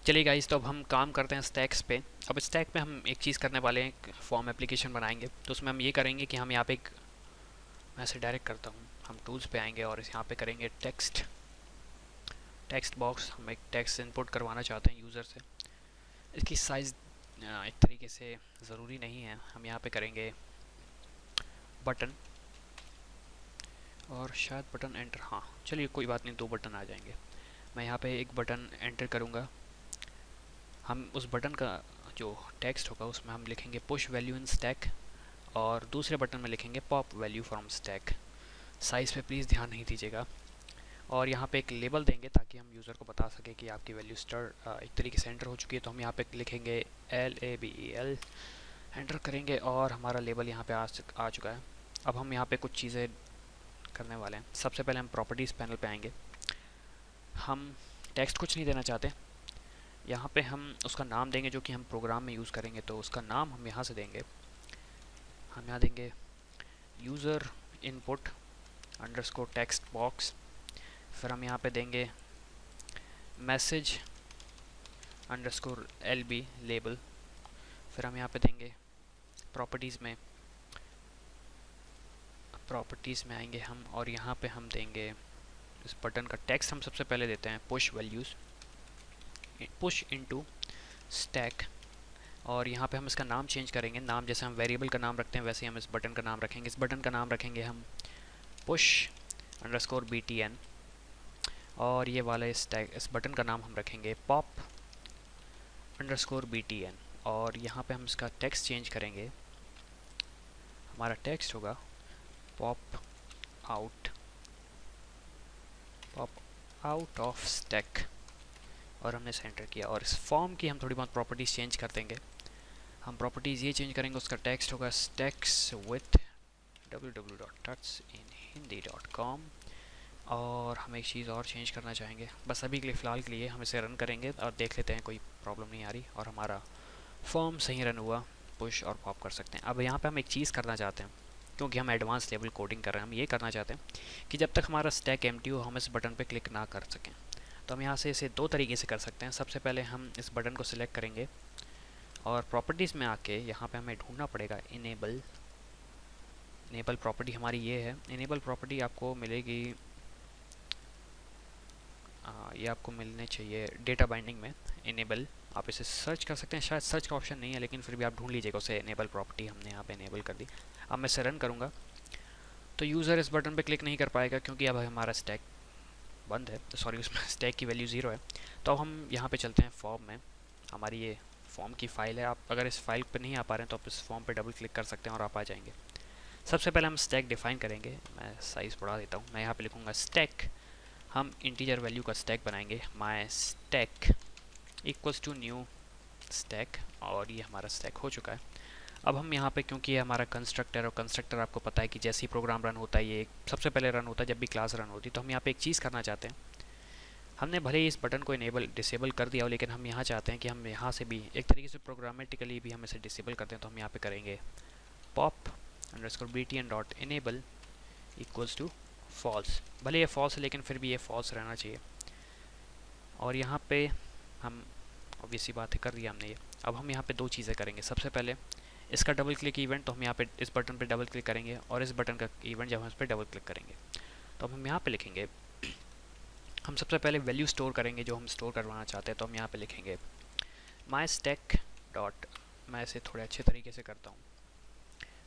चलिए गाइस, तो अब हम काम करते हैं स्टैक्स पे। अब स्टैक पे हम एक चीज़ करने वाले हैं, एक फॉर्म एप्लीकेशन बनाएंगे। तो उसमें हम ये करेंगे कि हम यहाँ पे एक, मैं ऐसे डायरेक्ट करता हूँ, हम टूल्स पे आएंगे और इस यहाँ पे करेंगे टेक्स्ट बॉक्स। हम एक टेक्स्ट इनपुट करवाना चाहते हैं यूज़र से। इसकी साइज़ एक तरीके से ज़रूरी नहीं है। हम यहाँ पे करेंगे बटन, और शायद बटन एंटर, हाँ चलिए कोई बात नहीं, 2 बटन आ जाएंगे। मैं यहाँ पे एक बटन एंटर करूँगा। हम उस बटन का जो टेक्स्ट होगा उसमें हम लिखेंगे पुश वैल्यू इन स्टैक, और दूसरे बटन में लिखेंगे pop value from stack. Size पे प्लीज़ ध्यान नहीं दीजिएगा। और यहाँ पे एक लेबल देंगे ताकि हम यूज़र को बता सके कि आपकी वैल्यू एक तरीके से एंटर हो चुकी है। तो हम यहाँ पे लिखेंगे LABEL, एंटर करेंगे और हमारा लेबल यहाँ पे आ चुका है। अब हम यहाँ पे कुछ चीज़ें करने वाले हैं। सबसे पहले हम प्रॉपर्टीज़ पैनल पे आएंगे। हम टेक्स्ट कुछ नहीं देना चाहते। यहाँ पे हम उसका नाम देंगे जो कि हम प्रोग्राम में यूज़ करेंगे। तो उसका नाम हम यहाँ से देंगे। हम यहाँ देंगे user input underscore text box. फिर हम यहाँ पे देंगे मैसेज अंडरस्कोर LB लेबल। फिर हम यहाँ पे देंगे प्रॉपर्टीज़ में आएंगे हम, और यहाँ पे हम देंगे इस बटन का टेक्स्ट। हम सबसे पहले देते हैं पुश इनटू स्टैक, और यहाँ पे हम इसका नाम चेंज करेंगे। नाम जैसे हम वेरिएबल का नाम रखते हैं वैसे ही हम इस बटन का नाम रखेंगे। इस बटन का नाम रखेंगे हम पुश अंडरस्कोर BTN, और ये वाला इस बटन का नाम हम रखेंगे पॉप अंडरस्कोर BTN। और यहाँ पे हम इसका टेक्स्ट चेंज करेंगे। हमारा टेक्स्ट होगा पॉप आउट ऑफ स्टैक, और हमने सेंटर किया। और इस फॉर्म की हम थोड़ी बहुत प्रॉपर्टीज़ चेंज कर देंगे। हम प्रॉपर्टीज़ ये चेंज करेंगे, उसका टेक्स्ट होगा स्टैक्स विथ www.tuxinhindi.com। और हम एक चीज़ और चेंज करना चाहेंगे, बस अभी के लिए फ़िलहाल के लिए हम इसे रन करेंगे और देख लेते हैं कोई प्रॉब्लम नहीं आ रही। और हमारा फॉर्म सही रन हुआ, पुश और पॉप कर सकते हैं। अब यहाँ पे हम एक चीज़ करना चाहते हैं, क्योंकि हम एडवांस लेवल कोडिंग कर रहे हैं। हम ये करना चाहते हैं कि जब तक हमारा स्टैक एम्प्टी हो हम इस बटन पे क्लिक ना कर सकें। तो हम यहाँ से इसे 2 तरीके से कर सकते हैं। सबसे पहले हम इस बटन को सिलेक्ट करेंगे और प्रॉपर्टीज़ में आके यहाँ पे हमें ढूंढना पड़ेगा इनेबल प्रॉपर्टी। हमारी ये है इनेबल प्रॉपर्टी, आपको मिलेगी, ये आपको मिलने चाहिए डेटा बाइंडिंग में इनेबल। आप इसे सर्च कर सकते हैं, शायद सर्च का ऑप्शन नहीं है, लेकिन फिर भी आप ढूंढ लीजिएगा उसे। इनेबल प्रॉपर्टी हमने यहाँ पे इनेबल कर दी। अब मैं इसे रन करूँगा तो यूज़र इस बटन पे क्लिक नहीं कर पाएगा, क्योंकि अब हमारा स्टैक बंद है, सॉरी उसमें स्टैक की वैल्यू 0 है। तो अब हम यहाँ पे चलते हैं फॉर्म में। हमारी ये फॉर्म की फ़ाइल है। आप अगर इस फाइल पर नहीं आ पा रहे हैं तो आप इस फॉर्म पे डबल क्लिक कर सकते हैं और आप आ जाएंगे। सबसे पहले हम स्टैक डिफ़ाइन करेंगे। मैं साइज़ बढ़ा देता हूँ। मैं यहाँ पे लिखूँगा स्टैक। हम इंटीजर वैल्यू का स्टैक बनाएंगे। My stack equals to new stack, और ये हमारा स्टैक हो चुका है। अब हम यहाँ पे, क्योंकि ये हमारा कंस्ट्रक्टर, और कंस्ट्रक्टर आपको पता है कि जैसे ही प्रोग्राम रन होता है ये सबसे पहले रन होता है जब भी क्लास रन होती है। तो हम यहाँ पे एक चीज़ करना चाहते हैं। हमने भले ही इस बटन को डिसेबल कर दिया हो, लेकिन हम यहाँ चाहते हैं कि हम यहाँ से भी एक तरीके से प्रोग्रामेटिकली भी हम इसे डिसेबल करते हैं। तो हम यहाँ पे करेंगे pop underscore BTN dot enable equals to false. भले ये फॉल्स है लेकिन फिर भी ये फॉल्स रहना चाहिए। और यहाँ पे हम ऑब्वियसली बात है कर दिया हमने ये। अब हम यहाँ पे 2 चीज़ें करेंगे। सबसे पहले इसका डबल क्लिक इवेंट, तो हम यहाँ पे इस बटन पे डबल क्लिक करेंगे, और इस बटन का इवेंट जब हम इस पर डबल क्लिक करेंगे तो हम यहाँ पे लिखेंगे, हम सबसे पहले वैल्यू स्टोर करेंगे जो हम स्टोर करवाना चाहते हैं। तो हम यहाँ पे लिखेंगे माई स्टैक डॉट, मैं इसे थोड़े अच्छे तरीके से करता हूँ।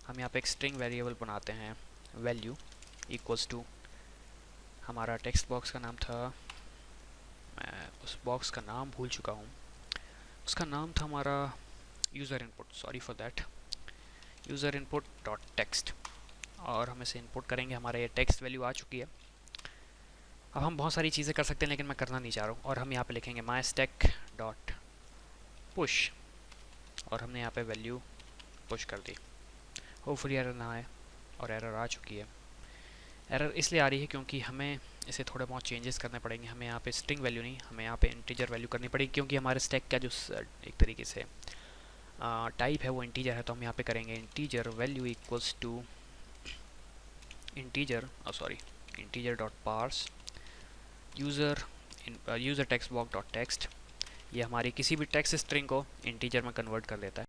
हम यहाँ पे एक स्ट्रिंग वेरिएबल बनाते हैं वैल्यू इक्वल्स टू, हमारा टेक्स्ट बॉक्स का नाम था, मैं उस बॉक्स का नाम भूल चुका हूँ, उसका नाम था हमारा user input, sorry for that, user input dot text. और हम इसे इनपुट करेंगे। हमारा ये टेक्स्ट वैल्यू आ चुकी है। अब हम बहुत सारी चीज़ें कर सकते हैं लेकिन मैं करना नहीं चाह रहा हूँ। और हम यहाँ पे लिखेंगे माई स्टैक डॉट पुश, और हमने यहाँ पे वैल्यू पुश कर दी। होपफुली एरर ना आए, और एरर आ चुकी है। एरर इसलिए आ रही है क्योंकि हमें इसे थोड़े बहुत चेंजेस करने पड़ेंगे। हमें यहाँ पे स्ट्रिंग वैल्यू नहीं, हमें यहाँ पे इंटीजर वैल्यू करनी पड़ेगी, क्योंकि हमारे स्टैक का जो एक तरीके से टाइप है वो इंटीजर है। तो हम यहाँ पे करेंगे integer value equals to integer dot parse user text box dot text. ये हमारी किसी भी टेक्स्ट स्ट्रिंग को इंटीजर में कन्वर्ट कर देता है।